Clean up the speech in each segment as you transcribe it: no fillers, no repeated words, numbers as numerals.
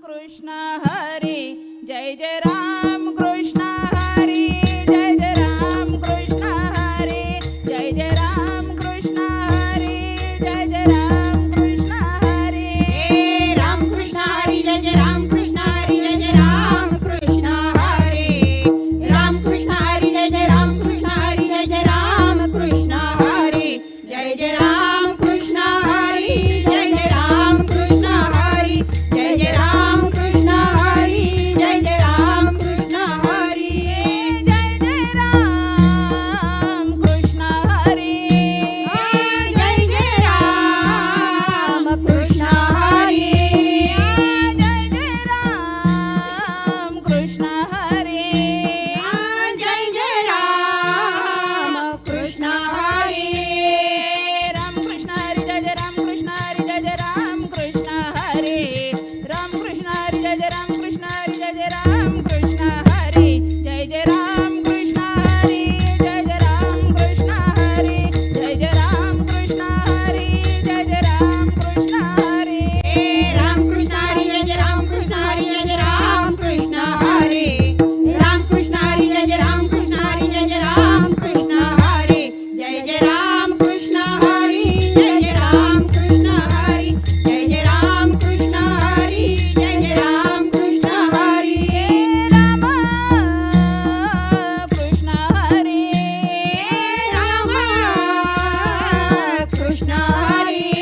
कृष्ण हरी जय जय राम कृष्ण हरी जय जय राम कृष्ण हरी जय जय राम कृष्ण हरी जय जय राम कृष्ण हरी हे राम कृष्ण हरी जय जय राम कृष्ण हरी जय जय राम कृष्ण हरी राम कृष्ण हरी जय जय राम कृष्ण हरी जय जय राम कृष्ण हरी जय जय राम कृष्ण हरी जय जय राम कृष्ण हरी जय जय राम कृष्ण हरी जय जय राम कृष्ण हरी जय जय राम कृष्ण हरी जय जय राम कृष्ण हरी जय जय राम कृष्ण हरी जय जय राम कृष्ण हरी राम कृष्ण हरी जय जय राम कृष्ण हरी जय जय राम कृष्ण हरी राम कृष्ण हरी जय जय राम कृष्ण हरी जय जय राम कृष्ण हरी जय जय राम कृष्ण हरी जय जय राम कृष्ण हरी जय जय राम कृष्ण हरी जय जय राम कृष्ण हरी हे राम कृष्ण हरी जय जय राम कृष्ण हरी जय जय राम कृष्ण हरी राम कृष्ण हरी जय जय राम कृष्ण हरी जय जय राम कृष्ण हरी जय जय राम कृष्ण हरी जय जय राम कृष्ण हरी जय जय राम कृष्ण हरी जय जय राम कृष्ण हरी राम कृष्ण हरी राम कृष्ण हरी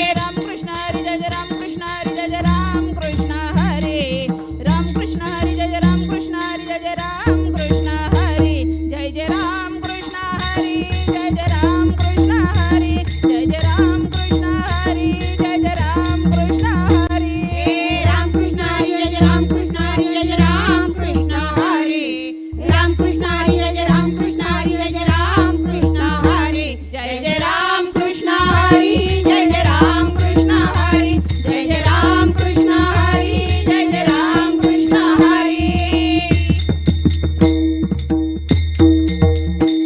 राम कृष्ण हरी राम कृष्ण हरी राम कृष्ण हरी जय जय राम कृष्ण हरी जय जय राम कृष्ण हरी राम कृष्ण हरी जय जय राम कृष्ण हरी जय जय राम कृष्ण हरी जय जय राम कृष्ण हरी जय जय राम कृष्ण हरी जय जय राम कृष्ण हरी जय जय राम कृष्ण हरी हे राम कृष्ण हरी जय जय राम कृष्ण हरी जय जय राम कृष्ण हरी राम कृष्ण हरी जय जय राम कृष्ण हरी जय जय राम कृष्ण हरी जय जय राम कृष्ण हरी जय जय राम कृष्ण हरी जय जय राम कृष्ण हरी जय जय राम कृष्ण हरी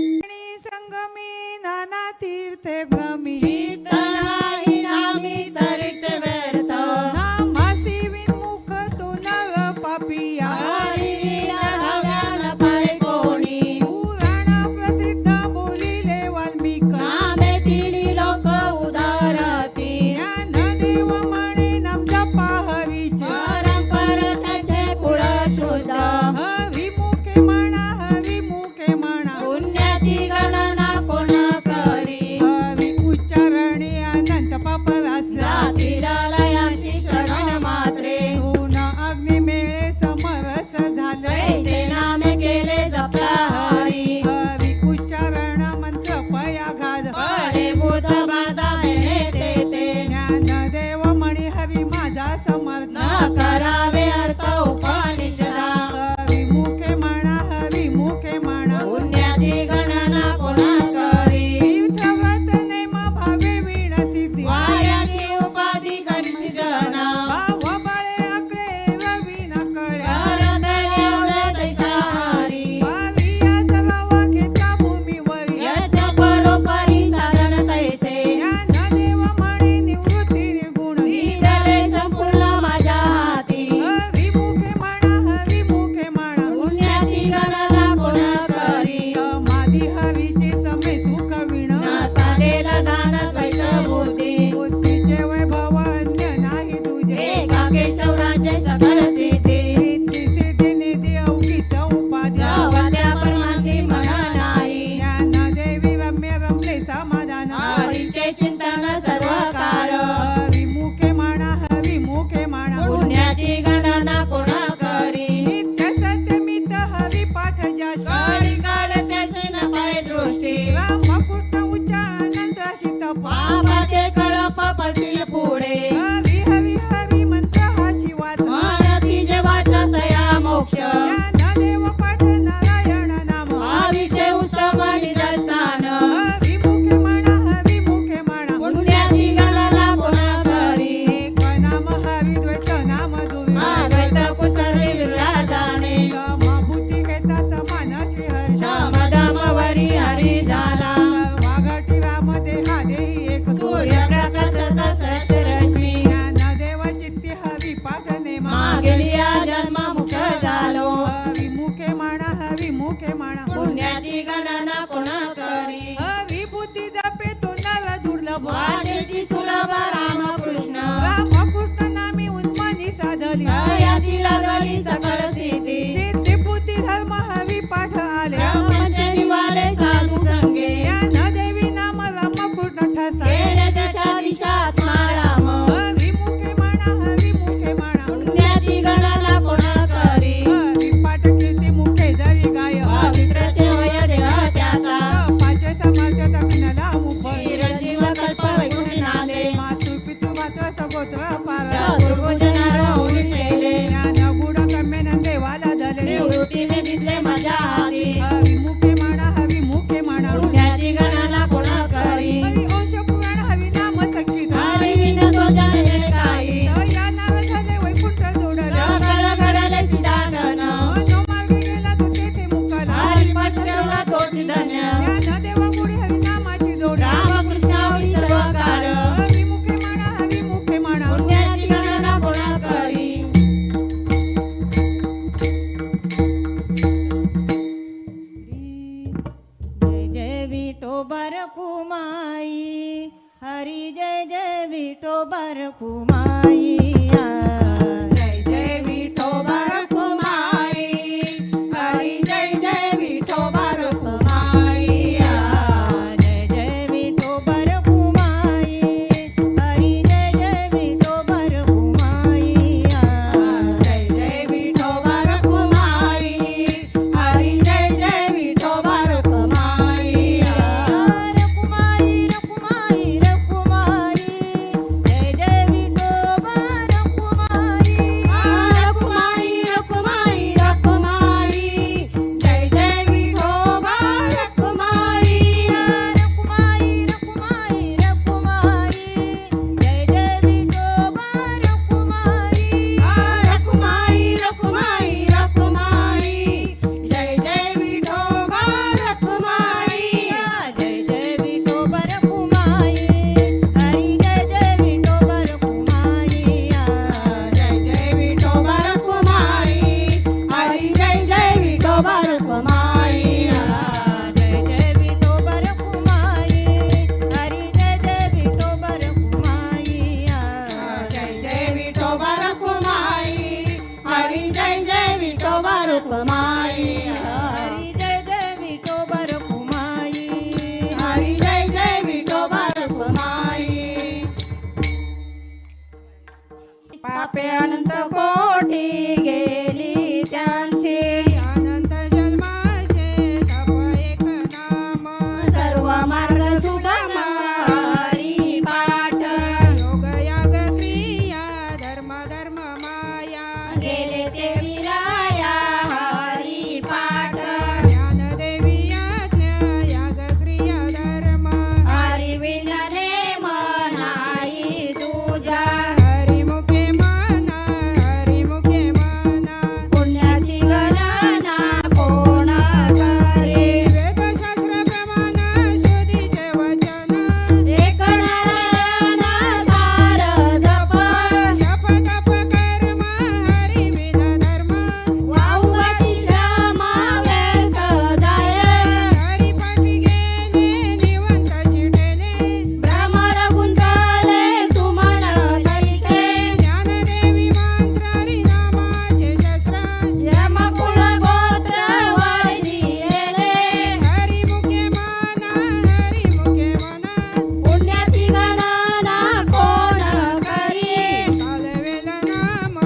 संगमी नाना तीर्थे भ्रमी चित्तनाही नामी तरित व्यर्थ नामासी विन्मुख तो नर पापिया हरी नव्यान पाय कोणी पुराण प्रसिद्ध बोलिले वाल्मिक नामे तिडी लोक उदारती ज्ञानदेव म्हणे नाम जपा हरीचे परंपर त्यांचे कुळ शुद्ध हविमुखे म्हणा हविमुखे म्हणा पुण्याची गणना कोण करी हवी उच्चारणे अनंत पापरास जातीला लयाची श्रवण मात्रे ऊन अग्नी मेळे समरस झाले तैसे नामे केले जपता हरी हवी उच्चारण मंत्र पयाघात फळे भूत बाधा मेळे ते ज्ञानदेव म्हणे हवी माझा समर्थ न करावे अर्थ उपनिषदा हवी मुखे म्हणा हवी मुखे म्हणा पुण्याची गणना कोण करी तीर्थव्रत नेम भावे वीण सिद्धी वायाची उपाधी करीची जना भाव बळे आकडे रवी न कळे करदल एवढे तैसा हरी भावी आज भावा घेतला भूमीवरी यज्ञ परोपरी साधन तैसे ज्ञानदेव म्हणे निवृत्ती निर्गुण दिले संपूर्ण माझ्या हाती हवी मुखे म्हणा हवी मुखे म्हणा पुण्याची गणना कोण करी समाधी हवीची समे सुख विण न साधेला दान द्वैत बुद्धी बुद्धीचे वैभव अन्य नाही तुझे एका केशवराजे सकळ सिद्धी रिद्धी सिद्धी निधी अवघीच उपाधी जावत्या परमांती म्हणा नाही ज्ञानदेवी रम्य रमले समाधान हरीचे चिंतन सर्व काळ हवी मुखे म्हणा हवी मुखे म्हणा पुण्याची गणना कोण करी नित्य सत्यमित हवी पाठ जाशी काळी काळ त्याचे न पाय दृष्टी रामकृष्ण उच्चा अनंत शितपा पापाचे कळप पळतील पुढे हवी हवी हवी मंत्र हा शिवाचा म्हणती जेवाचा तया मोक्ष ज्ञानदेव पाठ नारायण नाम भावीचे उत्तम निजस्थान हवी मुखे म्हणा हवी मुखे म्हणा पुण्याची गणना कोण करी एक नाम हवी द्वैत नाम दुर्गा अद्वैत कुसर्वी विरला जाणे समभूती घेता समान श्री हर्ष साधली याची लागली सकळ सिद्धी सिद्धी बुद्धी धर्म हवी पाठ आले पंच निवाले साधू संगे ज्ञान देवी नाम राम पूर्ण ठसा खेळ दशा दिशात राम विमुखे माणा विमुखे माणा पुण्याची गणना कोण करी पाठ कीर्ती मुखे जरी गाय पवित्रचे वय देह त्याचा पाचे समाजात विनला मुख जीव कल्प वैकुंठ नादे मातृ पितृ मात्र सगोत्र पार दुर्गुजनार होऊन ठेले ज्ञान गुण कमेन देवाला धले निवृत्तीने दिसले माझ्या हाती विमुखे माणा विमुखे माणा पुण्याची गणना कोण करी हवी अंश पुराण हवी नाम संगीत विविध सोचाने काही या नाव झाले वैकुंठ जोडले घडले सिद्धाटन जो मार्ग गेला तो तेथे मुकाला हरिपाठ ठेवला तोच धन्य ज्ञान देवा गुढी हवी नामाची जोड रामकृष्ण आवडी सर्व काळ विमुखे माणा विमुखे माणा पुण्याची गणना कोण करी जय जय विठोबा रखुमाई हरी जय जय विठोबा रखुमाई जय जय विठोबा रखुमाई हरी जय जय विठोबा रखुमाई जय जय विठोबा रखुमाई हरी जय जय विठोबा रखुमाई जय जय विठोबा रखुमाई हरी जय जय विठोबा रखुमाई रखुमाई रखुमाई रखुमाई जय जय विठोबा रखुमाई रखुमाई रखुमाई रखुमाई जय जय विठोबा रखुमाई रखुमाई रखुमाई रखुमाई जय जय विठोबा रखुमाई रखुमाई रखुमाई रखुमाई जय जय विठोबा रखुमाई जय जय विठोबा रखुमाई हरी जय जय विठोबा रखुमाई जय जय विठोबा रखुमाई हरी जय जय विठोबा रखुमाई जय जय विठोबा रखुमाई हरी जय जय विठोबा रखुमाई जय जय विठोबा रखुमाई हरी जय जय विठोबा रखुमाई हरी जय जय विठोबा रखुमाई हरी जय जय विठोबा रखुमाई पापे अनंत कोटी गेली त्यांची अनंत जन्माचे तप एक नाम सर्व मार्ग सुगम हरी पाठ योग याग क्रिया धर्म धर्म माया गेले ते विराया हरी पाठ ज्ञान देवी आज्ञा याग क्रिया धर्म हरी विनले मनाई तुझ्या हरिमुखे माना हरिमुखे माना पुण्याची गणना कोण करे वेदशास्त्र प्रमाण शोधीचे वचन एक नारायण सार जप जप तप कर्म हरि विना धर्म वाऊगाची श्रम व्यर्थ जाय हरिपाठी गेले निवंत चिटेले भ्रमर गुंतले सुमन कैके ज्ञानदेवी मंत्र हरिनामाचे शस्त्र यमकुळ गोत्र वर्धिले हरिमुखे माना हरिमुखे मना पुण्याची गणना कोण करी चालवेल नाम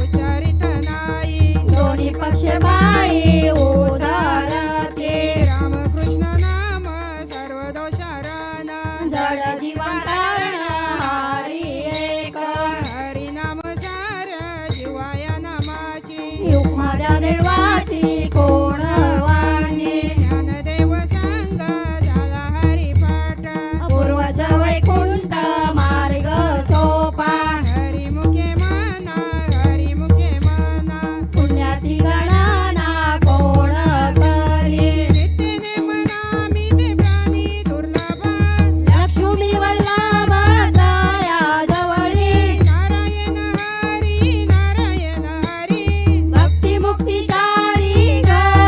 उच्चारित नाही दोन्ही पक्ष बाई उदारते रामकृष्ण नाम सर्व दोषाराना जड जीवन कारण हरी एक हरिनाम सार जीवाया नामाची युक्मद्या देवाची कोण वाणी ज्ञानदेव सांग झाला हरिपाठ पूर्वज वैकुंठ मार्ग सोपा हरिमुखे माना हरिमुखे माना पुण्याची गणना कोण करी नित्यने मना मी ते प्राणी दुर्लभ लक्ष्मी वल्लभ दया जवळी नारायण हरी नारायण हरी भक्ती मुक्तीचारी घर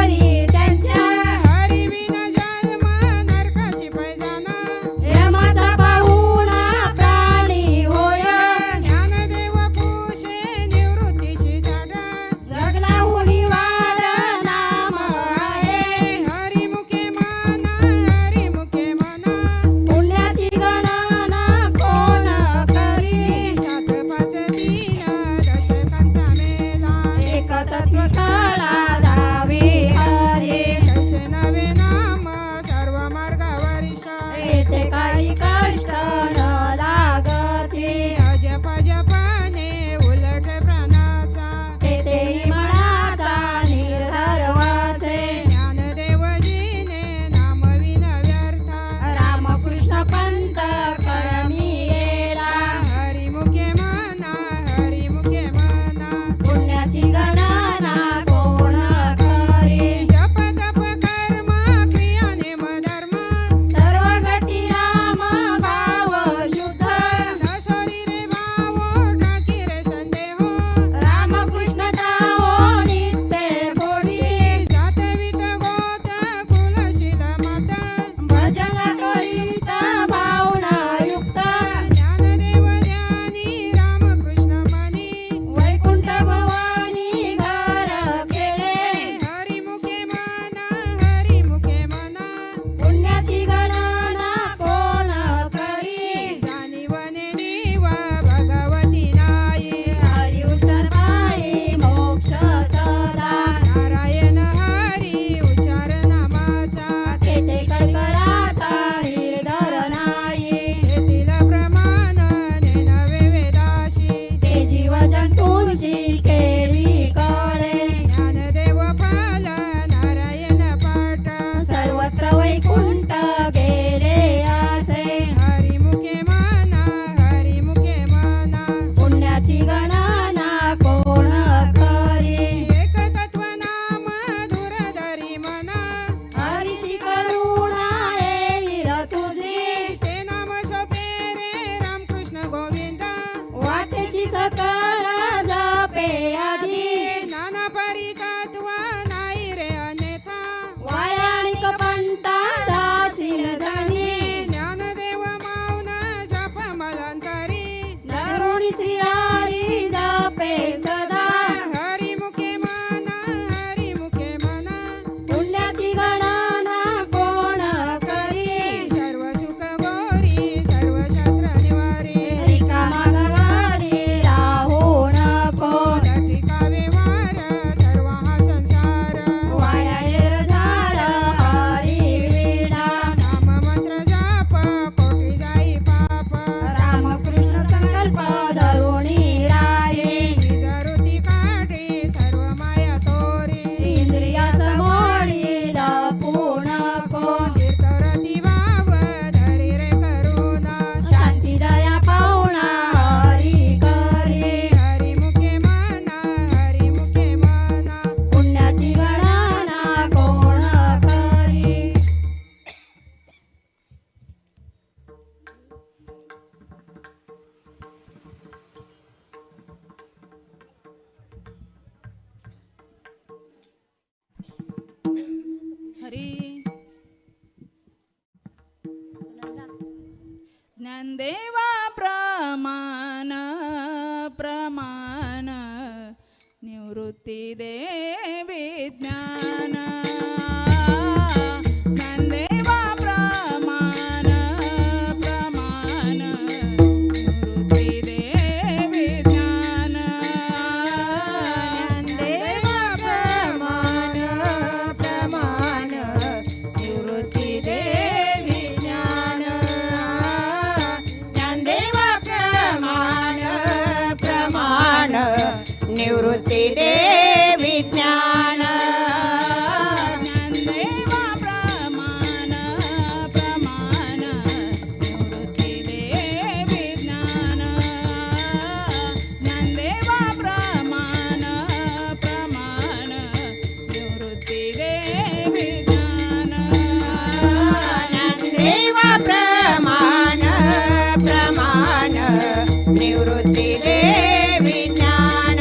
विठ्ठला धावे हरी वैष्णवे नाम सर्व मार्ग वरिष्ठ येथे काही कष्ट न लागते अजप जपने उलट प्राणाचा तेथेही मनाचा निर्धार वासे ज्ञानदेवजीने नामविन व्यर्थ रामकृष्ण पंत करमी येला हरिमुखे मना हरिमुखे मना पुण्याची गणना कोण करी जप तप कर्म क्रिया नेम धर्म सर्व गटी राम भाव शुद्ध न शरीरे भावो टाकी रे संदेह रामकृष्ण टावो नित्य बोडी जातवित गोत कुलशील माता भजन करीता भावना युक्त ज्ञानदेव ज्ञानी रामकृष्ण मनी वैकुंठ भवानी घर केले हरिमुखे मना हरिमुखे मना पुण्याची गणना कोण करी जाणीवने निव भगवती नाई हरी उच्चार पायी मोक्ष सदा नारायण हरी उच्चार नामाचा तेथे कडकडाचा निर्धार नाही येथील प्रमाण नेनवे वेदाशी ते जीव जंतूंची केली कळे ज्ञानदेव फल नारायण पाठ सर्वत्र वैकुंठ गेले असे हरिमुखे मना हरिमुखे मना पुण्याची गणना कोण करी एक तत्व नाम दूरधरी मना हरीशी करुणा येईल तुझी ते नाम सोपे रे रामकृष्ण गोविंद वाटेची सकल जपे आधी नाना परितत्व नाही रे अन्यथा वायानिक पंथा दासीन धनी ज्ञानदेव मौन जप मलांतरी धरुणी श्री हरी जपे सदा हरिमुखे मना हरिमुखे मना पुण्याची गणना कोण करी सर्व सुख गोरी सर्व शास्त्र निवारी रिकामा गवाडी राहू नको लठिका व्यवहार सर्व हा संसार वाया झार हरी वीणा नाम मंत्र जाप कोटी जाई पाप रामकृष्ण संकल्प धरुणी राये निजरुती काढी सर्व माया तोरी इंद्रिया समोडी लपू नको तीर्थरती भाव धरी रे करुणा शांती दया पाहुणा हरी करी हरिमुखे मना हरिमुखे मना पुण्याची गणना कोण करी हरी ज्ञानदेवा प्रमाण प्रमाण निवृत्ती दे विज्ञान ज्ञानदेवा प्रमाण प्रमाण निवृत्ती दे विज्ञान ज्ञानदेवा प्रमाण प्रमाण निवृत्ती दे विज्ञान ज्ञानदेवा प्रमाण प्रमाण निवृत्ती दे विज्ञान ज्ञानदेवा प्रमाण प्रमाण निवृत्ती दे विज्ञान ज्ञानदेवा प्रमाण प्रमाण निवृत्ती दे विज्ञान ज्ञानदेवा प्रमाण प्रमाण निवृत्ती दे विज्ञान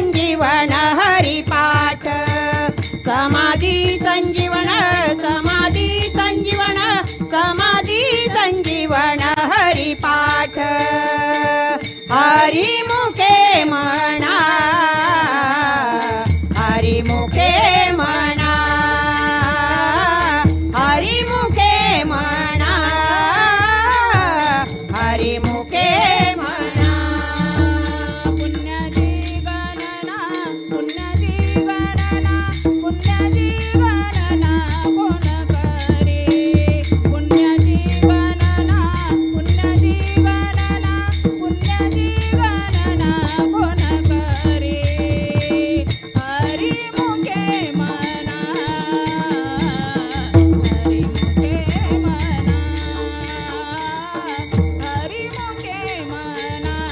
संजीवन हरिपाठ समाधी संजीवन समाधी संजीवन समाधी संजीवन हरिपाठ हरिमुखे म्हणा हरिमुखे म्हणा हरिमुखे म्हणा हरिमुखे म्हणा पुण्याची गणना पुण्याची गणना पुण्याची गणना कोण करे पुण्याची गणना पुण्याची गणना पुण्याची गणना कोण करे हरिमुखे म्हणा हरिमुखे म्हणा हरिमुखे म्हणा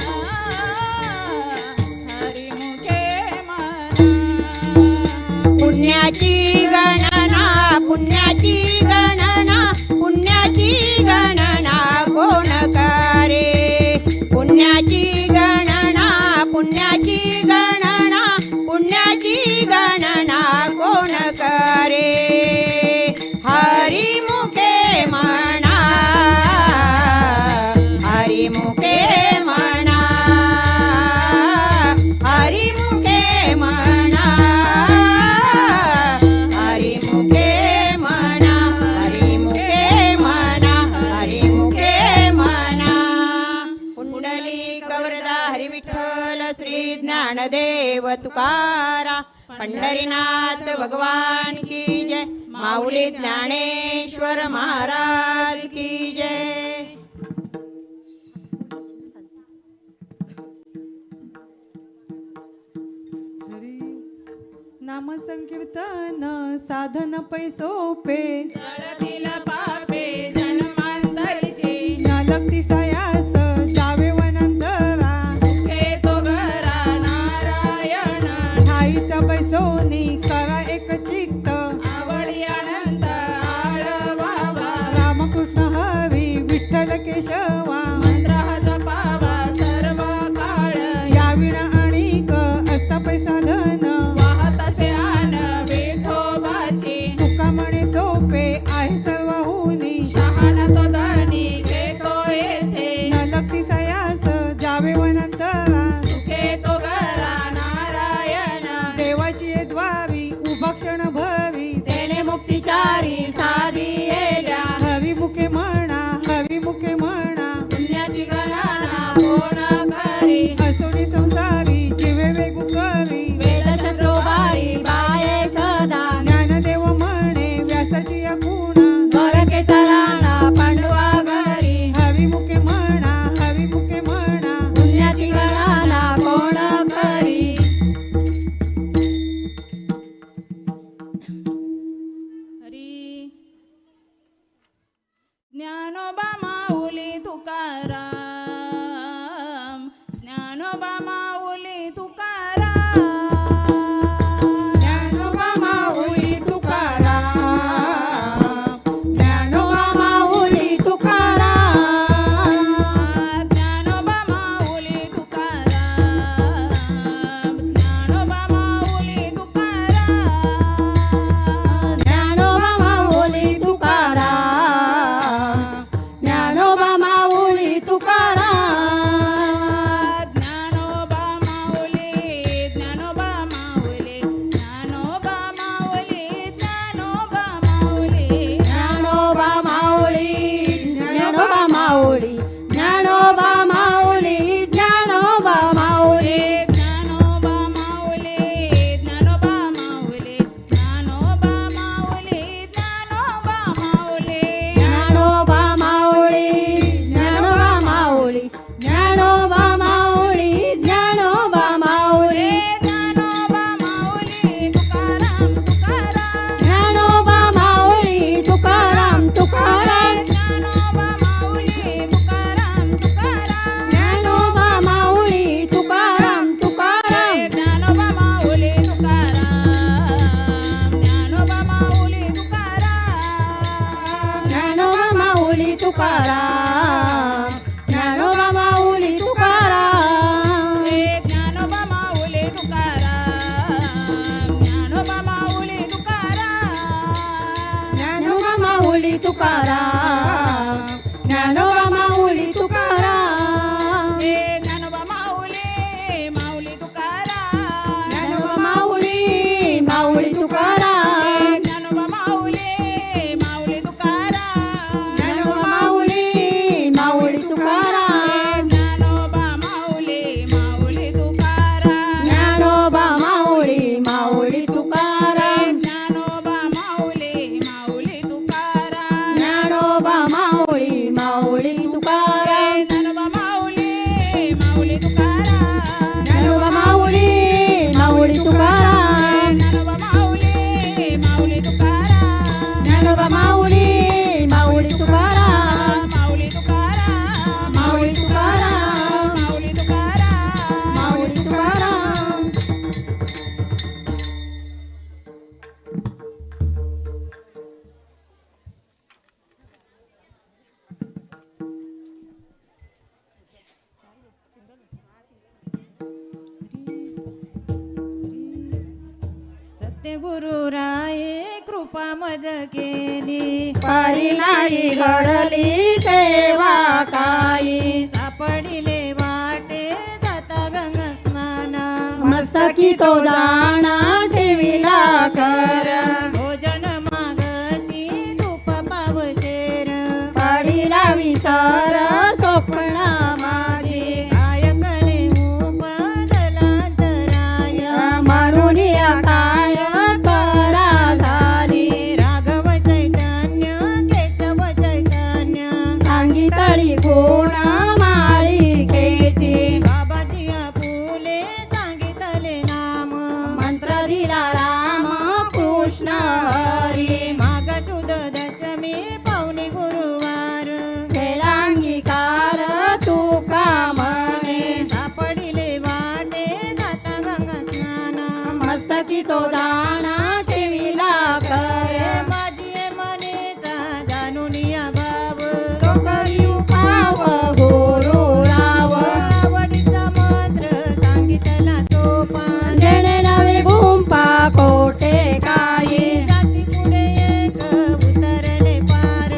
हरिमुखे म्हणा पुण्याची गणना पुण्याची गणना पुण्याची गणना कोण करे पुण्याची गणना पुण्याची गणना पुण्याची गणना कोण करे हरिमुखे म्हणा हरिमुखे म्हणा हरिमुखे म्हणा हरिमुखे म्हणा हरिमुखे म्हणा हरिमुखे म्हणा पुंडलिक वरदा हरी विठ्ठल श्री ज्ञानदेव तुकारा पंढरीनाथ भगवान की जय माऊली ज्ञानेश्वर महाराज की जय नाम संकीर्तन साधन पैसोपे जळतील पापे जन्मांतरचे न लगती सयास जावे वनंतरा सुखे तो घरा नारायण ठाईत बैसोनी करा एक चित्त आवडी अनंत आळ बाबा रामकृष्ण हरी विठ्ठल केशवा मंत्र जपावा सर्व काळ याविना आणिक असता पैसा धन वाहत असे आन विठोबाची तुका म्हणे सोपे आहे सर्व होनी शहाणा तो धनी घेतो येथे न लगती सयास जावे वनंतरा सुखे तो घरा नारायण देवाची ये द्वारी उभा क्षण भरी तेने मुक्तिचारी साधी येल्या हरिमुखे म्हणा हरिमुखे म्हणा ते गुरुराये कृपा मज केली परिणाई घडली सेवा काही सापडिले वाटे जाता गंगा स्नाना मस्तकी तो जाणा ठेविला कर भोजन मागती धूप पावशेर पडिला विसर स्वप्न माझे काय कले उपदलांतराय म्हणून काय करा झाली राघव चैतन्य केशव चैतन्य सांगितली गुण माळिकेची बाबाजी आपुले सांगितले नाम मंत्र दिला राम कृष्ण हरी माघ शुद्ध दशमी पावणे गुरुवार केला अंगीकार तुका म्हणे सापडिले वाटे जाता गंगा स्नाना मस्तकी तो जाणा ठेविला कर माझी मनेचा जाणून या भाव तो करी उपाव गुरु राव आवडीचा मंत्र सांगितला सोपान जेणे नवे गुंपा कोटे काही जाती पुढे एक उतरले पार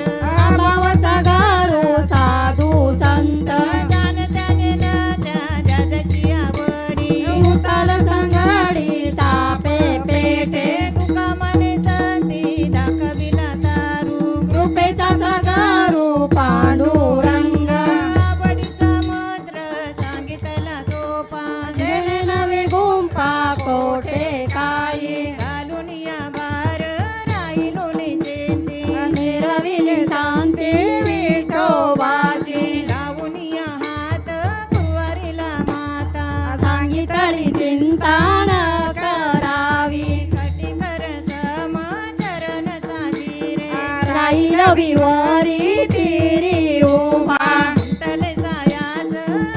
अभाव सगारू साधू संत जाण त्याने ना त्या जशी आवडी उताल संगडी तापे पेटे तुका मने संती दाखविला तारू कृपेचा सगारू पांडुरंग आवडीचा मंत्र सांगितला सोपान जेणे नवे गुंपा कोटे काही घालून या भार राहिलो निजेते निरविले शांती विठोबाची लावून या हात कुवारीला माता सांगितली चिंता न करावी कटी कर चरण साजिरे राहिल विवरी तिरी उभा उठले सायास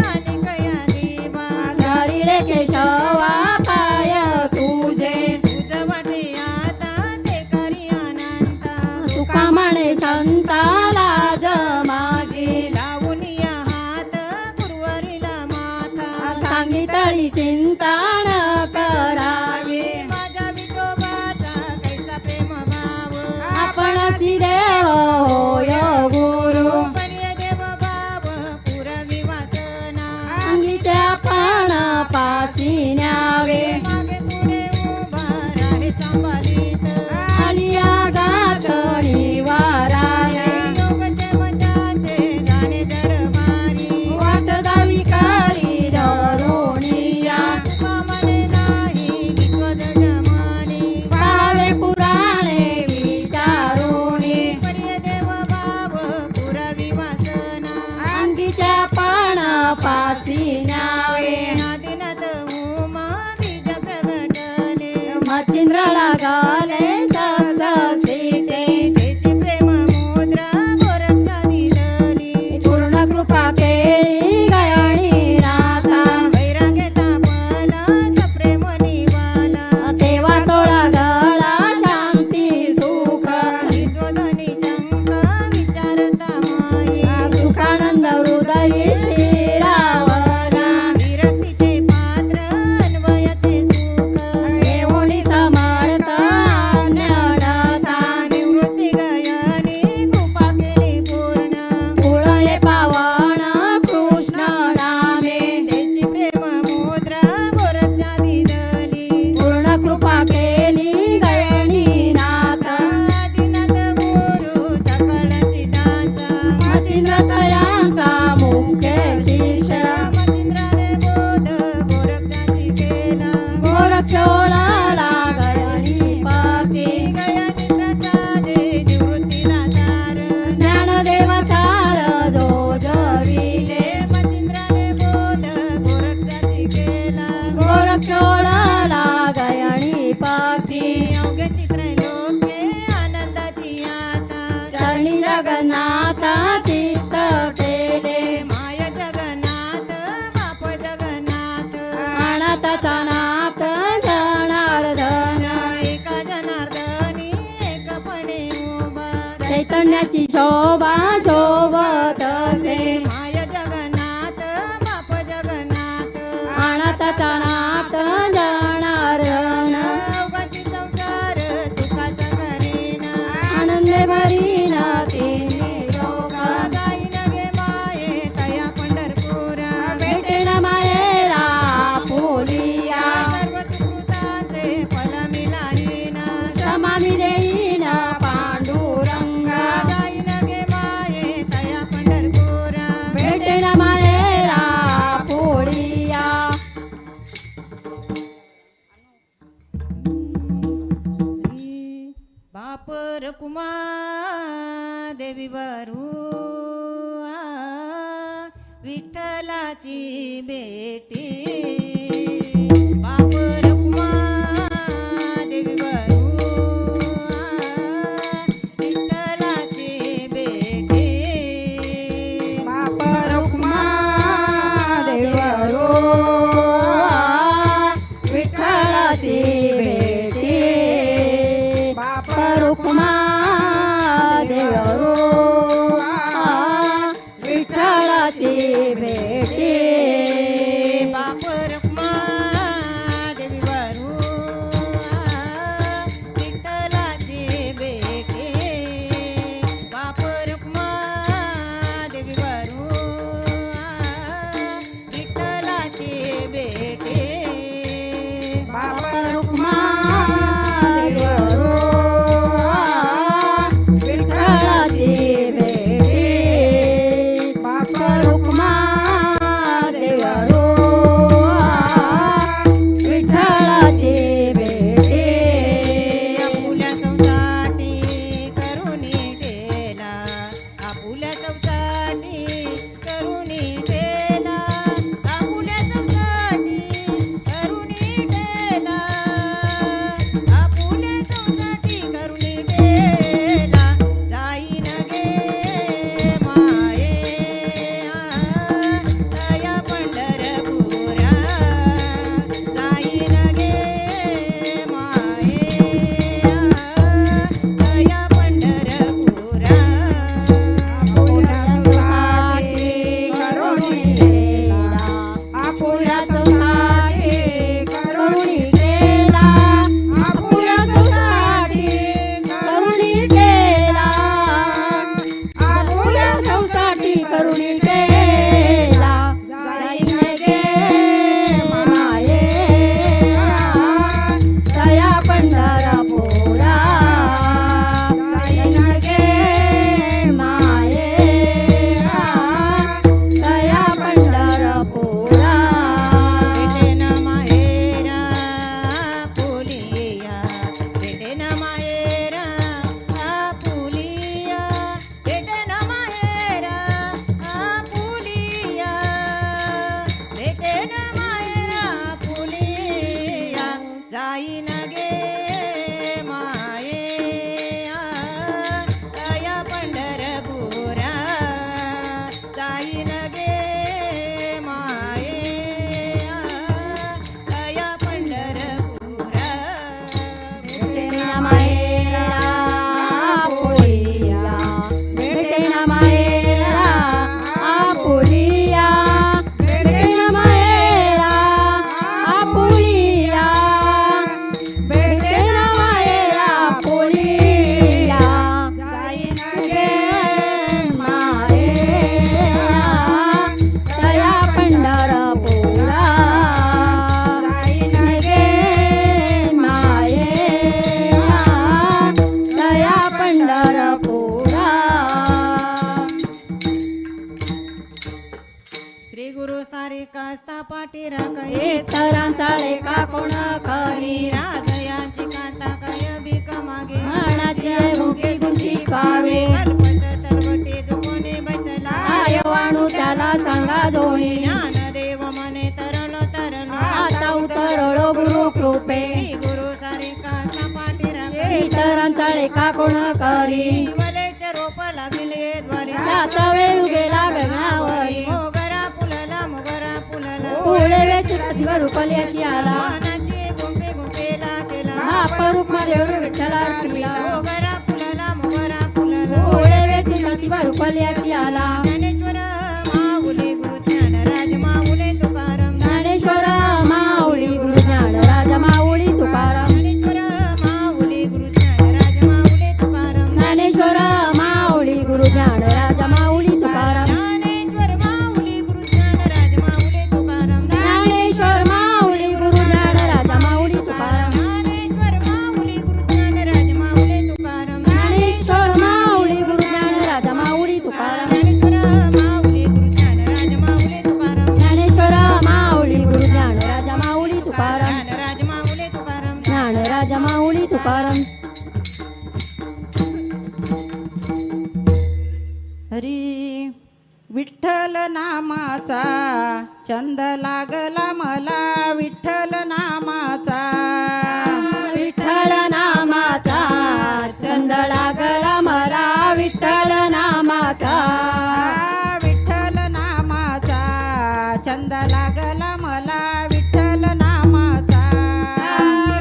आणि कया देवा धरिले केशवा पाय तुझे तुझ वाटे आता ते करी अनंता तुका म्हणे संता लाज माझी लावून या हात कुरवारीला माथा सांगितली चिंता न करावी माझ्या विठोबाचा कैसा प्रेम भाव आपण देव होय गुरु प्रिय देव भाव पुरवी वासना अंगीच्या पान पासी न्यावे मागे पुढे उभा राहे सांभाळीत आलिया गातणी वाराये योगचे मताचे जाणे जड मारी वाट दावी करी धरुणिया तुका म्हणे नाही विश्वज जमानी पावे पुराणे विचारुणी प्रिय देव भाव पुरवी वासना अंगीच्या पान पासी न्यावे आदिनाथ उमा बीज प्रगटले मच्छिंद्र लागले सीते त्याची प्रेम मुद्रा गोरक्षा दिली पूर्ण कृपा केली गयाणी नाथा वैराग्यता पला सप्रेम निवाला तेव्हा तोळा गला शांती सुख विद्वधनी शंका विचारता माई सुखानंद हृदयी स्थिरावला विरक्तीचे पात्र अन्वयाचे सुख देवणी समर्थ ज्ञानता निवृत्ती गयाने कृपा केली पूर्ण कुळये पावन कृष्ण नामे त्याची प्रेम मुद्रा गोरक्षा दिली पूर्ण कृपा केली गयनी नाथ आदिनाथ गुरु सकळ सिद्धांचा मच्छिंद्र तयांचा मुख्य शिष्य रामचंद्राने बोध गोरक्षाची केला गोरक्षोळाला गयनी पती गयानी प्रसादे निवृत्तीला तार ज्ञानदेव सार जो जविले रामचंद्राने बोध गोरक्षाची केला गोरक्षोळाला गयनी पती अवघ्याची त्रैलोक्ये आनंदाची आता चरणी जगन्नाथ चित्त केले माय जगन्नाथ बाप जगन्नाथ अनाथाचा नाथ जनार्दन एका जनार्दनी एकपणे उभा चैतन्याची शोभा शोभतसे माय जगन्नाथ बाप जगन्नाथ अनाथाचा नाथ जनार्दन अवघाची संसार विठ्ठलाची बेटी बाप रखुमा देवी वरू विठ्ठलाची बेटी बाप रुक्मा देवरो विठ्ठलाची बेटी बाप रुक्मा देवरो विठ्ठलाची बेटी बाप रुक्मा देवी वरू विठ्ठलाची बेटी बाप रुक्मा देवी वरू विठ्ठलाची बेटी बाप रुक्मा देवरो विठ्ठलाची बेटी बाप रुक्मा देवरो विठ्ठलाची बेटी आपुल्या चौसाठी करुणी ठेला आपुल्या चौसाठी करुणी ठेला आपुल्या चौसाठी करुणी ठेला आपुल्या चौसाठी करुणी ठेला जाईन गे माये दया पंढरपुरा जाईन गे माये दया पंढरपुरा आपुल्या चौसाठी करुणी केला आपुल्या चौसाठी करुणी केला आपुल्या चौसाठी करुणी केला जाईन गे माये दया पंढरपुरा जाईन गे माये दया पंढरपुरा भेटेन माहेरा फुलिया भेटेन माहेरा फुलिया भेटेन माहेरा फुलिया भेटेन माहेरा फुलिया जाईन गे माये दया पंढरपुरा जाईन गे माये दया पंढरपुरा भेटेन माहेरा फुलिया भेटेन माहेरा फुलिया भेटेन माहेरा फुलिया भेटेन माहेरा फुलिया जाईन गे माये दया पंढरपुरा जाईन गे माये दया पंढरपुरा श्री गुरु सारे कास्ता पाठी राखये तरांचा लेखा कोण खरी राजयाची कांता काय भीक मागे मनाचे मुखे गुंती पावे कल्पत तलवटे झोपणे बसला आयवाणू त्याला सांगा जोणी ज्ञानदेव मने तरलो तरलो आता उतरलो गुरु कृपे गुरु सारे कास्ता पाठी राखये तरांचा लेखा कोण करी वलेचे रोप लाविले द्वारी त्याचा वेळू गेला गगनावरी मोगरा फुलला फुले वेच शिवर रुपल्याची आला मानाची गुंपे गुंपेला शेला महापरूप देव विठ्ठला रुपला मोगरा फुलला फुले वेच शिवर रुपल्याची आला ज्ञानेश्वर माऊली गुरु ज्ञानराज माऊली तुकाराम ज्ञानेश्वर माऊली गुरु ज्ञानराज माऊली तुकाराम ज्ञानेश्वर माऊली गुरु ज्ञानराज माऊली तुकाराम ज्ञानेश्वर माऊली गुरु ज्ञानराज माऊली तुकाराम ज्ञानेश्वर माऊली गुरु ज्ञानराज माऊली तुकाराम ज्ञानेश्वर माऊली गुरु ज्ञानराज माऊली तुकाराम ज्ञानेश्वर माऊली गुरु ज्ञानराज माऊली तुकाराम ज्ञानेश्वर माऊली गुरु ज्ञानराज माऊली तुकाराम ज्ञानेश्वर नामाचा छंद लागला मला विठ्ठल नामाचा विठ्ठल नामाचा छंद लागला मला विठ्ठल नामाचा विठ्ठल नामाचा छंद लागला मला विठ्ठल नामाचा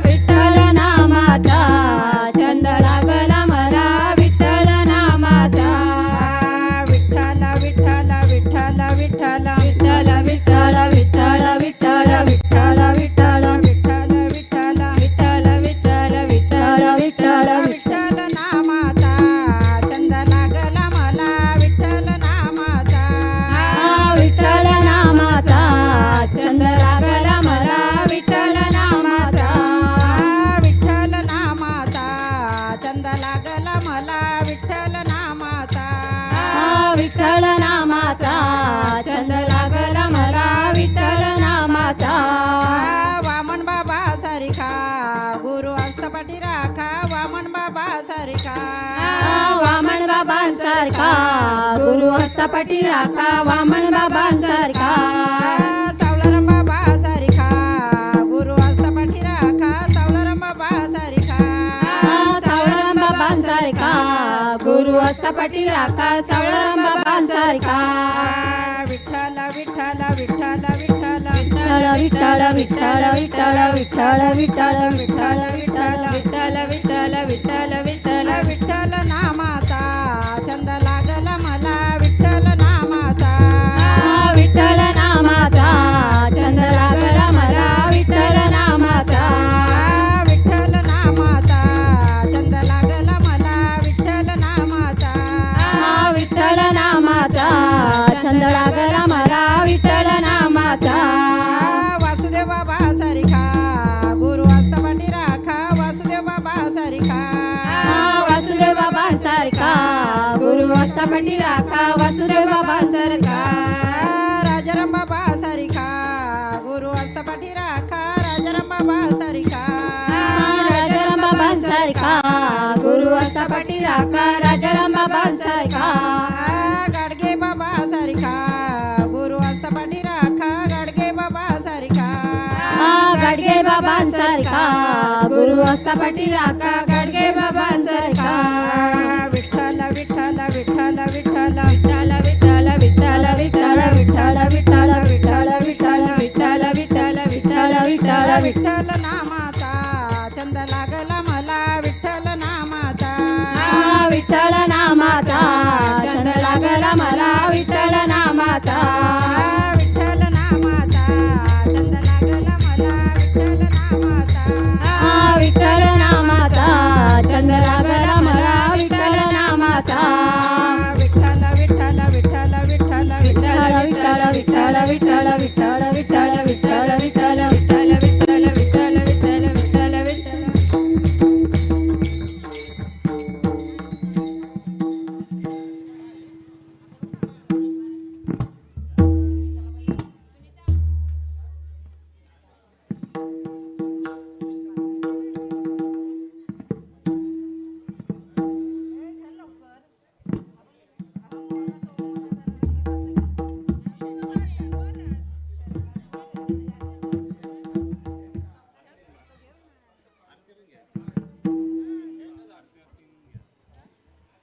विठ्ठल नामाचा छंद लागला मला विठ्ठल नामाचा विठ्ठल विठ्ठल विठ्ठल विठ्ठल विठ्ठल विठ्ठल विठ्ठल विठ्ठल विठ्ठल विठ्ठल विठ्ठल विठ्ठल विठ्ठल विठ्ठल विठ्ठल विठ्ठल विठ्ठल नामाचा छंद लागला मला विठ्ठल नामाचा विठ्ठल नामाचा छंद लागला मला विठ्ठल नामाचा विठ्ठल नामाचा छंद लागला मला विठ्ठल नामाचा विठ्ठल नामाचा छंद लागला मला विठ्ठल नामाचा वामन बाबा सारिखा गुरु हस्तपाठी राखा वामन बाबा सारिखा वामन बाबा सारखा गुरु हस्तपाठी राखा वामन बाबा सारखा सावलाराम बाबा सारिखा गुरु हस्तपाठी राखा सावलाराम बाबा सारिखा सावळाराम बाबा सारखा गुरु हस्तपाठी राखा सावळाराम बाबा सारखा विठ्ठल विठ्ठल विठ्ठल विठ्ठल विठ्ठल विठ्ठल विठ्ठल विठ्ठल विठ्ठल विठ्ठल विठ्ठल विठ्ठल विठ्ठल विठ्ठल विठ्ठल विठ्ठल नामाचा छंद लागला मला विठ्ठल नामाचा विठ्ठल नामाचा छंद लागला मला विठ्ठल नामाचा विठ्ठल नामाचा छंद लागला मला विठ्ठल नामाचा विठ्ठल नामाचा छंद लागला मला विठ्ठल नामाचा वासुदेव बाबा सारिखा गुरु हस्तपाठी राखा वासुदेव बाबा सारिखा वासुदेव बाबा सारखा गुरु हस्तपाठी राखा वासुदेव बाबा सारखा राजाराम बाबा सारिखा गुरु हस्तपाठी राखा राजाराम बाबा सारिखा राजाराम बाबा सारखा गुरु हस्तपाठी राखा राजाराम बाबा सारखा गाडगे बाबा सारिखा गुरु हस्तपाठी राखा गाडगे बाबा सारिखा गाडगे बाबा सारखा गुरु हस्तपाठी राखा गाडगे बाबा सारखा विठ्ठल विठ्ठल विठ्ठल विठ्ठल विठ्ठल विठ्ठल विठ्ठल विठ्ठल विठ्ठल विठ्ठल विठ्ठल विठ्ठल विठ्ठल विठ्ठल विठ्ठल विठ्ठल विठ्ठल नामाचा छंद लागला मला विठ्ठल नामाचा विठ्ठल नामाचा छंद लागला मला विठ्ठल नामाचा विठ्ठल नामाचा छंद लागला मला विठ्ठल नामाचा विठ्ठल नामाचा छंद लागला मला विठ्ठल नामाचा विठ्ठल विठ्ठल विठ्ठल विठ्ठल विठ्ठल विठ्ठल विठ्ठल विठ्ठल विठ्ठल विठ्ठल विठ्ठल विठ्ठल विठ्ठल विठ्ठल विठ्ठल विठ्ठल विठ्ठल विठ्ठल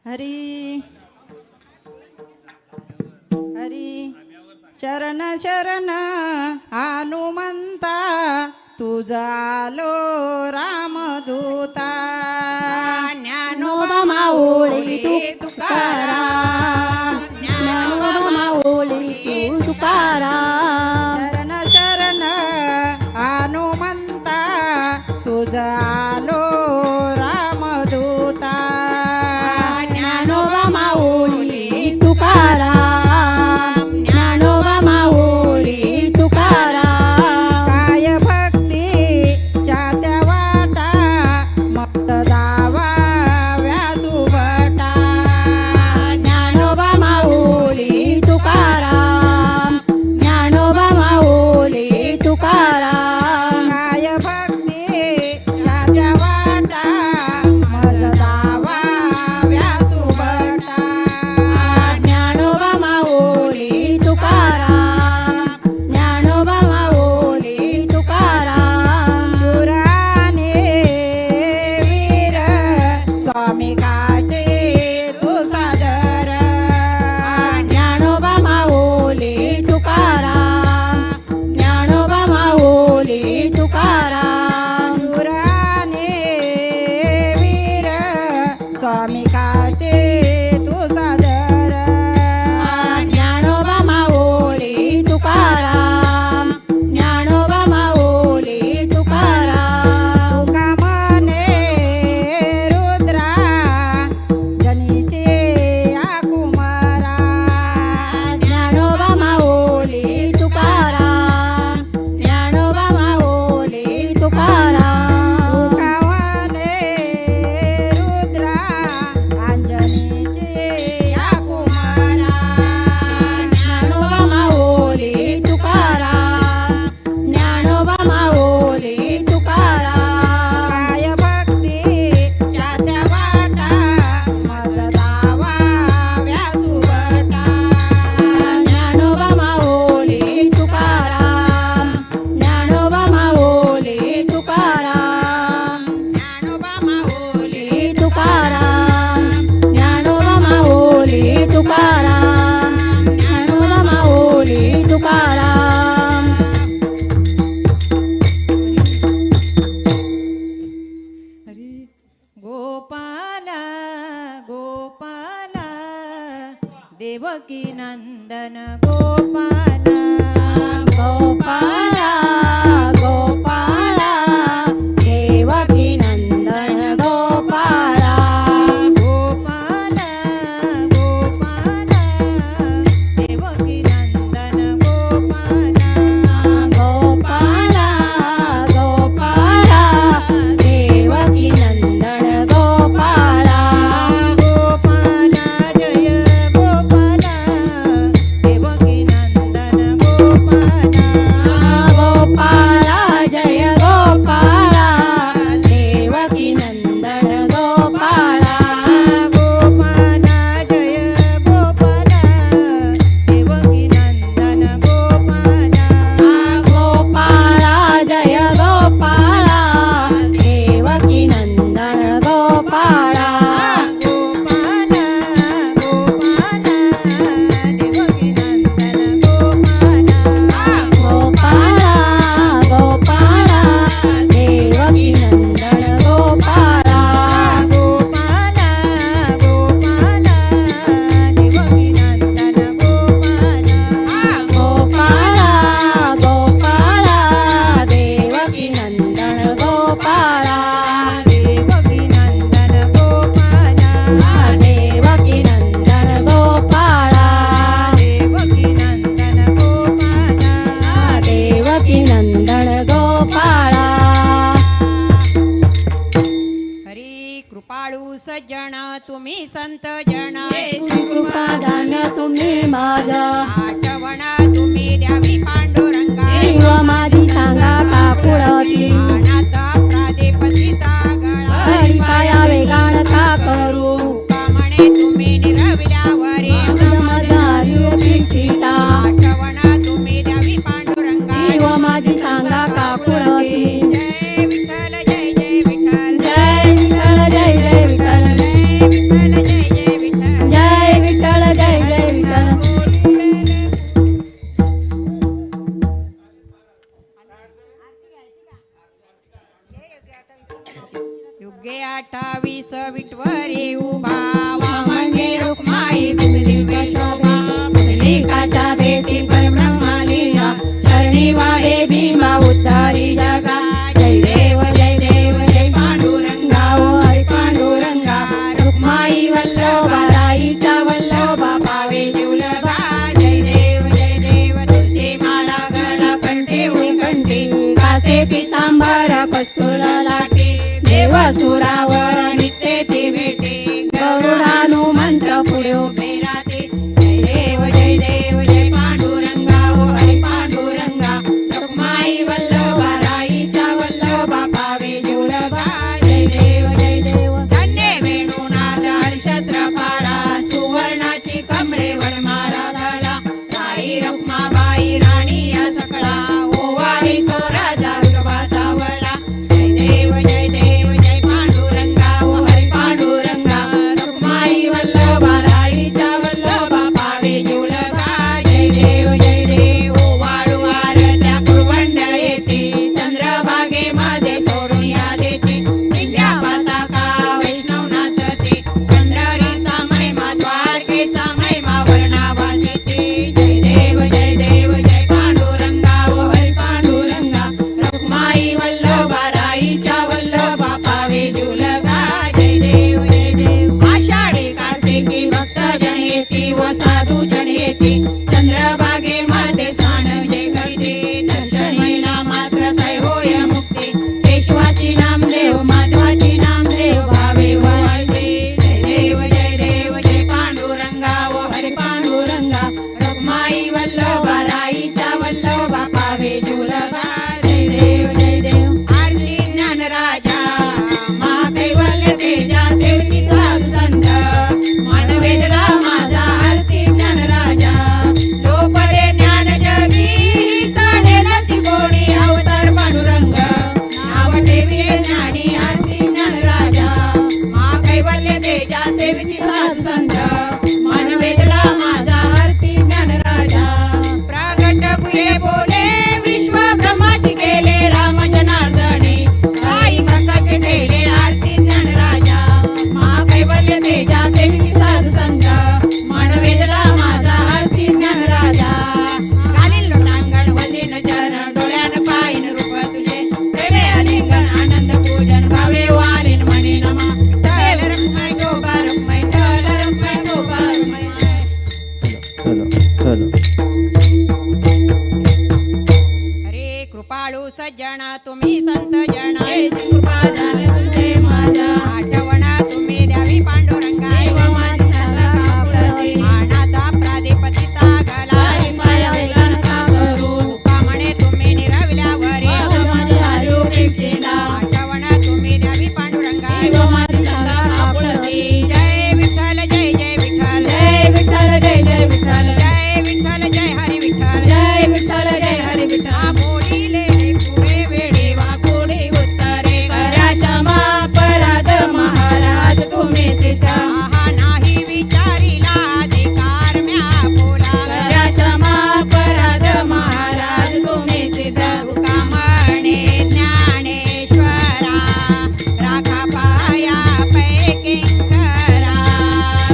हरी हरी शरण शरण हनुमंता तुझा आलो रामदूता ज्ञानोबा माऊली तू तुकाराम ज्ञानोबा माऊली तू तुकाराम शरण शरण हनुमंता तुझा आलो रामदूता ज्ञानोबा माऊली तुकाराम ज्ञानोबा माऊली तुकाराम काय भक्तीच्या त्या वाटा मग दावा व्यासुभटा ज्ञानोबा माऊली तुकाराम देवकी नंदन गोपाला गोपाला गोपाला देवकी नंदन गोपाला गोपाला गोपाला देवकी नंदन गोपाला गोपाला गोपाला देवकी नंदन गोपाला गोपाला जय गोपाला देवकी नंदन गोपाला गोपाला जय गोपाला देवकी नंदन गोपाला गोपाला जय गोपाला देवकी नंदन गोपाला गोपाला जय गोपाला देवकी नंदन गोपाला गोपाला गोपाला देवकी नंदन गोपाला गोपाला गोपाला देवकी नंदन गोपाला गोपाला गोपाला देवकी नंदन गोपाला गोपाला गोपाला देवकी नंदन गोपाला देवकी नंदन गोपाला देवकी नंदन गोपाला देवकी नंदन गोपाला देवकी नंदन गोपाला हरी कृपाळू सज्जन तुम्ही संत जन कृपादान तुम्ही माझा आठवण तुम्ही द्यावी पांडुरंगा देव माझी सांगा काकुळती अनाथ प्रादेपतिता गळा हरिपाया वेगाण का करू म्हणे तुम्ही निरविल्यावरी माझा हरिव दीक्षिता आठवण तुम्ही द्यावी पांडुरंगा देव माझी सांगा काकुळती जय विठ्ठल जय जय विठ्ठल जय विठ्ठल जय जय विठ्ठल जय विठ्ठल जय जय विठ्ठल जय विठ्ठल जय जय विठ्ठल युगे 28 विठवरी उभा वामने रुक्माई दिव्य शोभा लिकाच्या भेटी परब्रह्मालीला चरणी वाहे भीमा उद्धारी जगा जय देव जय पांडुरंगा ओ हरी पांडुरंगा रुक्माई वल्लभा राईचा वल्लभा पावे जीवलभा जय देव तुळशी माळा गळा कंठी उलकंठी कासे पितांबर कस्तुर लाटी देव सुरावर नित्य ती भेटे गरुडानुमंत पुढे उभे राहते जय देव जय पांडुरंगा ओ हरी पांडुरंगा रुक्माई वल्लभा राईचा वल्लभा पावे जीवलभा जय देव धन्य वेणुनाद हर्षत्रपाळा सुवर्णाची कमळे वनमाळा धरा राई रुक्माबाई राणी या सकळा ओवाळी तो राजा विठोबा सावळा जय देव जय पांडुरंगा ओ हरी पांडुरंगा रुक्माई वल्लभा राईचा वल्लभा पावे जीवलभा जय देव ओवाळू आरत्या कुरवंड येते चंद्रभागेमध्ये सोडून या देते दिव्या पताका वैष्णव नाचते पंढरीचा महिमा द्वारकेचा महिमा वर्णा वाजते जय देव घालील लोटांगण वंदीन चरण डोळ्यान पायीन रूप तुझे प्रेमे आलिंगन आनंद पूजन भावे वालीन म्हणे नमा विठ्ठल रखुमाई गोबा रखुमाई विठ्ठल रखुमाई गोबा रखुमाई. हरे कृपाळू सज्जन तुम्ही संत जन कृपा झालं तुझे माझ्या आठवण तुम्ही द्यावी पांडुरंगा माझी सल्ला कापडते मानाचा प्राधिपतीचा गला करू तुका म्हणे तुम्ही निरविल्यावर आठवण तुम्ही द्यावी पांडुरंगा माझी सल्ला कापडते. जय विठ्ठल जय जय विठ्ठल जय विठ्ठल जय जय विठ्ठल जय विठ्ठल जय हरी विठ्ठल जय विठ्ठल जय हरी विठ्ठल. बोलिले पुढे वेळी वाकोडे उत्तरे करा क्षमा अपराध महाराज तुम्ही सिद्ध आहा नाही विचारिला अधिकार म्या बोला करा क्षमा अपराध महाराज तुम्ही सिद्ध तुका म्हणे ज्ञानेश्वरा राखा पाया पैकी करा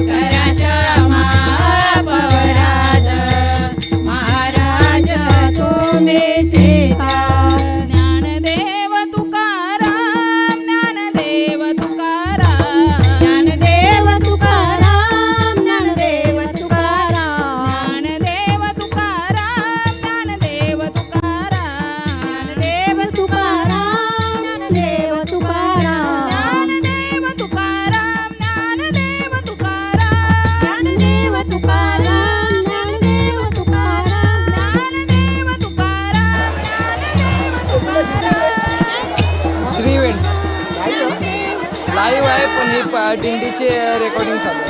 करा क्षमा अपराध महाराज तुम्ही सिद्ध. ज्ञानदेव तुकाराम ज्ञानदेव तुकाराम ज्ञानदेव तुकाराम ज्ञानदेव तुकाराम ज्ञानदेव तुकाराम ज्ञानदेव तुकाराम ज्ञानदेव तुकाराम ज्ञानदेव तुकाराम ज्ञानदेव तुकाराम ज्ञानदेव तुकाराम ज्ञानदेव तुकाराम ज्ञानदेव तुकाराम ज्ञानदेव तुकाराम. श्री इव्हेंट्स लाईव्ह आहे पण ही दिंडीचे रेकॉर्डिंग चालू आहे.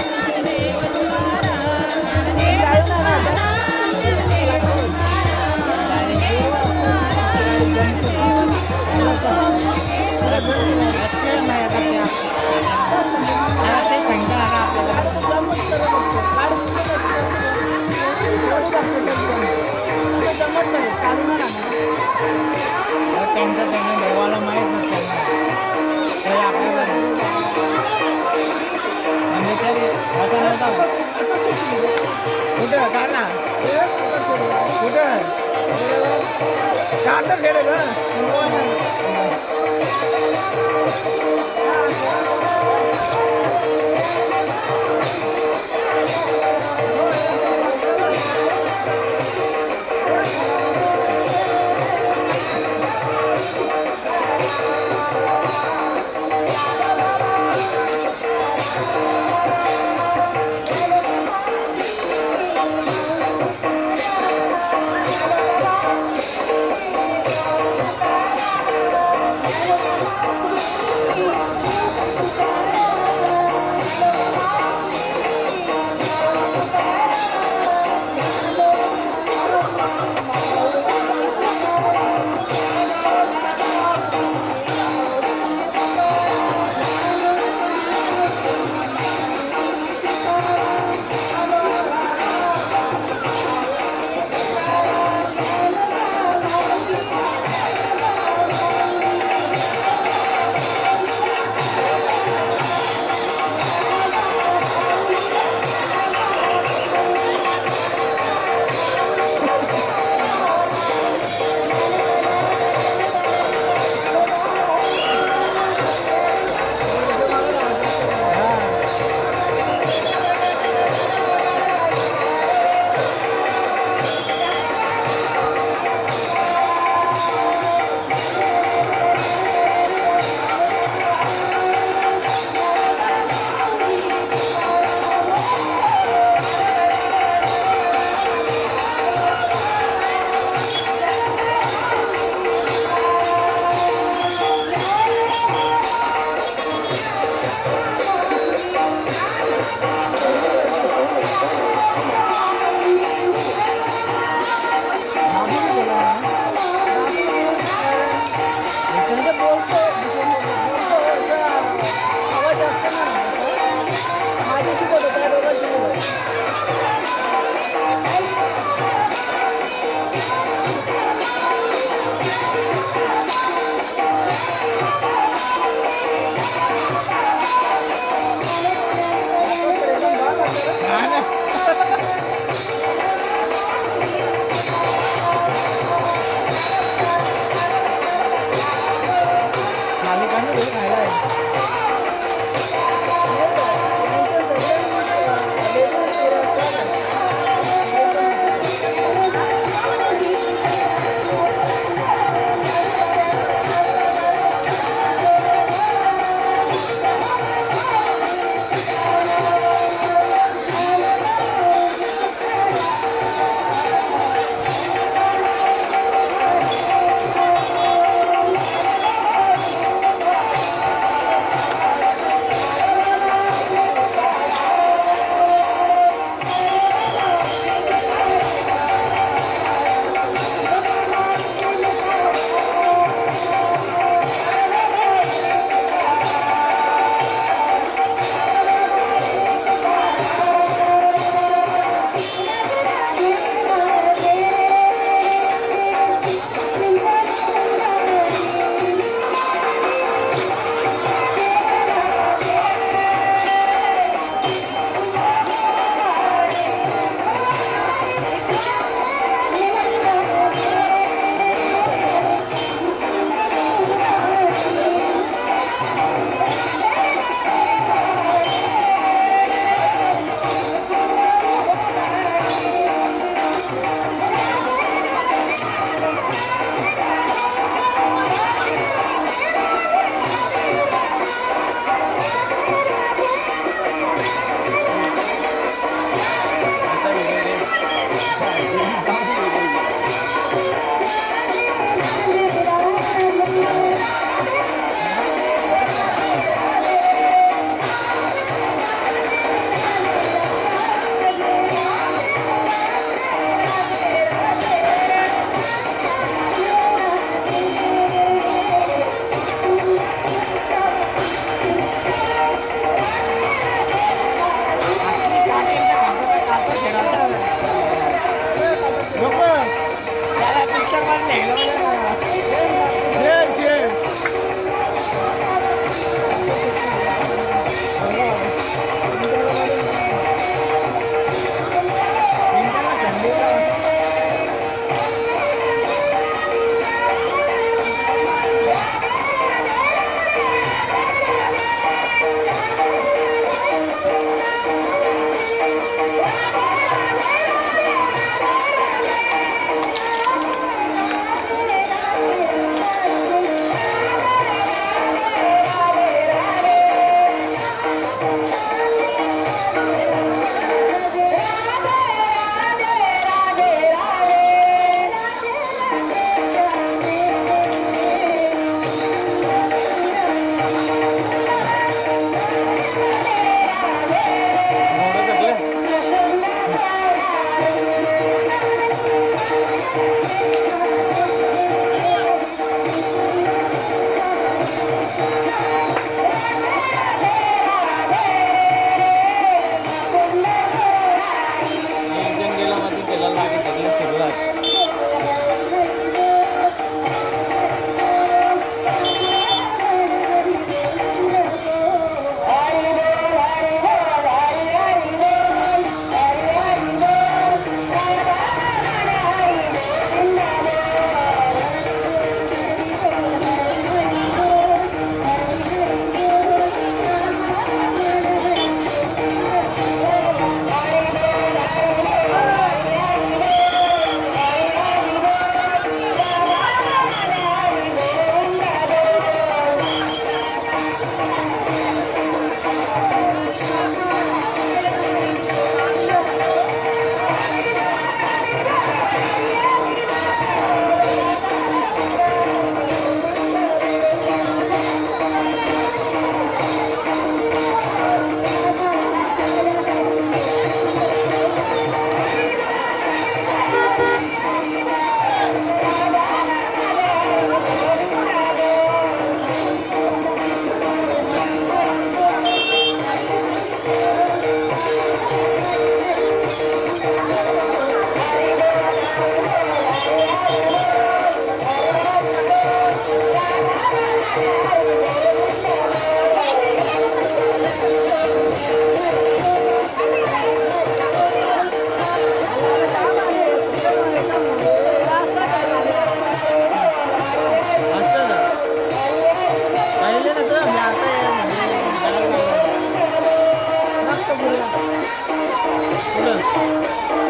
पुढं